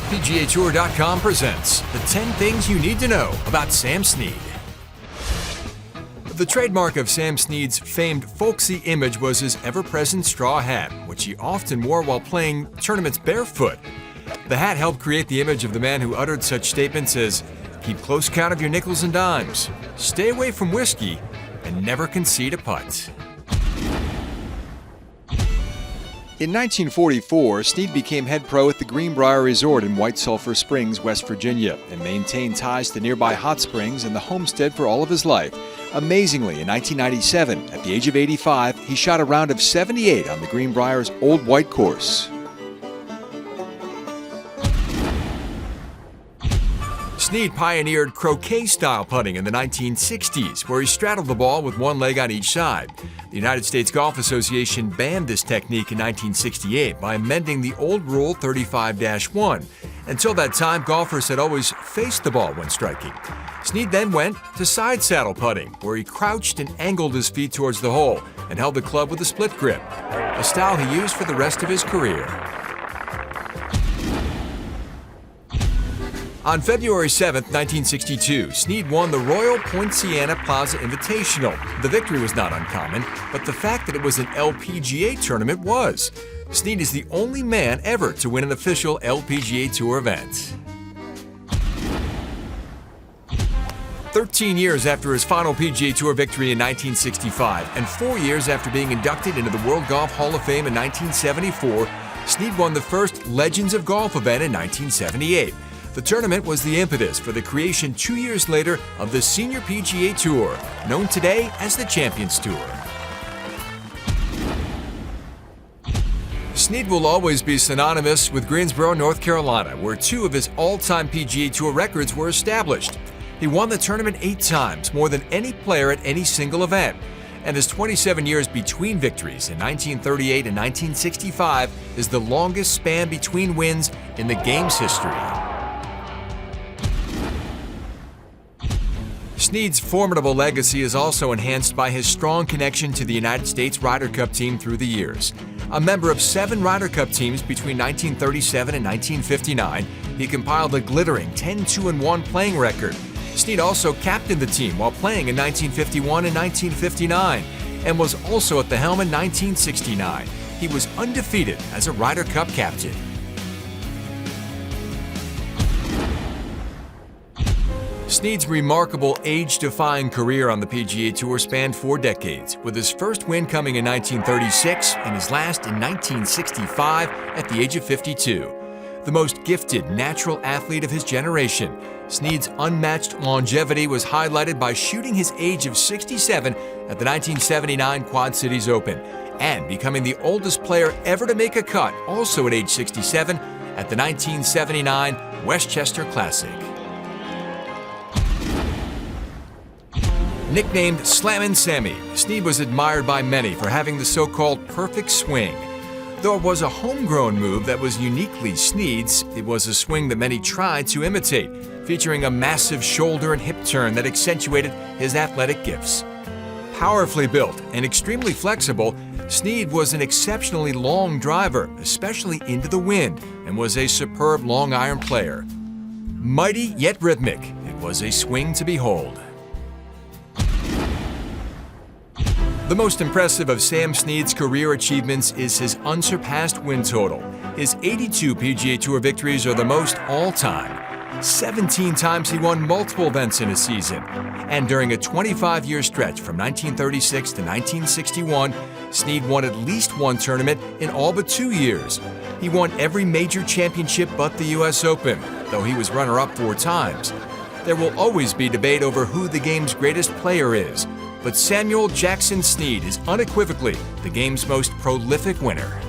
PGA TOUR.com presents the 10 things you need to know about Sam Snead. The trademark of Sam Snead's famed folksy image was his ever-present straw hat, which he often wore while playing tournaments barefoot. The hat helped create the image of the man who uttered such statements as, "Keep close count of your nickels and dimes, stay away from whiskey, and never concede a putt." In 1944, Snead became head pro at the Greenbrier Resort in White Sulphur Springs, West Virginia, and maintained ties to nearby hot springs and the homestead for all of his life. Amazingly, in 1997, at the age of 85, he shot a round of 78 on the Greenbrier's Old White course. Snead pioneered croquet-style putting in the 1960s, where he straddled the ball with one leg on each side. The United States Golf Association banned this technique in 1968 by amending the old Rule 35-1. Until that time, golfers had always faced the ball when striking. Snead then went to side saddle putting, where he crouched and angled his feet towards the hole and held the club with a split grip, a style he used for the rest of his career. On February 7, 1962, Snead won the Royal Poinciana Plaza Invitational. The victory was not uncommon, but the fact that it was an LPGA tournament was. Snead is the only man ever to win an official LPGA Tour event. 13 years after his final PGA Tour victory in 1965, and 4 years after being inducted into the World Golf Hall of Fame in 1974, Snead won the first Legends of Golf event in 1978. The tournament was the impetus for the creation 2 years later of the Senior PGA Tour, known today as the Champions Tour. Snead will always be synonymous with Greensboro, North Carolina, where 2 of his all-time PGA Tour records were established. He won the tournament 8 times, more than any player at any single event, and his 27 years between victories in 1938 and 1965 is the longest span between wins in the game's history. Snead's formidable legacy is also enhanced by his strong connection to the United States Ryder Cup team through the years. A member of 7 Ryder Cup teams between 1937 and 1959, he compiled a glittering 10-2-1 playing record. Snead also captained the team while playing in 1951 and 1959, and was also at the helm in 1969. He was undefeated as a Ryder Cup captain. Snead's remarkable age-defying career on the PGA Tour spanned 4 decades, with his first win coming in 1936 and his last in 1965 at the age of 52. The most gifted natural athlete of his generation, Snead's unmatched longevity was highlighted by shooting his age of 67 at the 1979 Quad Cities Open and becoming the oldest player ever to make a cut, also at age 67, at the 1979 Westchester Classic. Nicknamed Slammin Sammy, Snead was admired by many for having the so-called perfect swing. Though it was a homegrown move that was uniquely Snead's, it was a swing that many tried to imitate, featuring a massive shoulder and hip turn that accentuated his athletic gifts. Powerfully built and extremely flexible, Snead was an exceptionally long driver, especially into the wind, and was a superb long iron player. Mighty yet rhythmic, it was a swing to behold. The most impressive of Sam Snead's career achievements is his unsurpassed win total. His 82 PGA Tour victories are the most all-time. 17 times he won multiple events in a season. And during a 25-year stretch from 1936 to 1961, Snead won at least 1 tournament in all but 2 years. He won every major championship but the US Open, though he was runner-up 4 times. There will always be debate over who the game's greatest player is, but Samuel Jackson Snead is unequivocally the game's most prolific winner.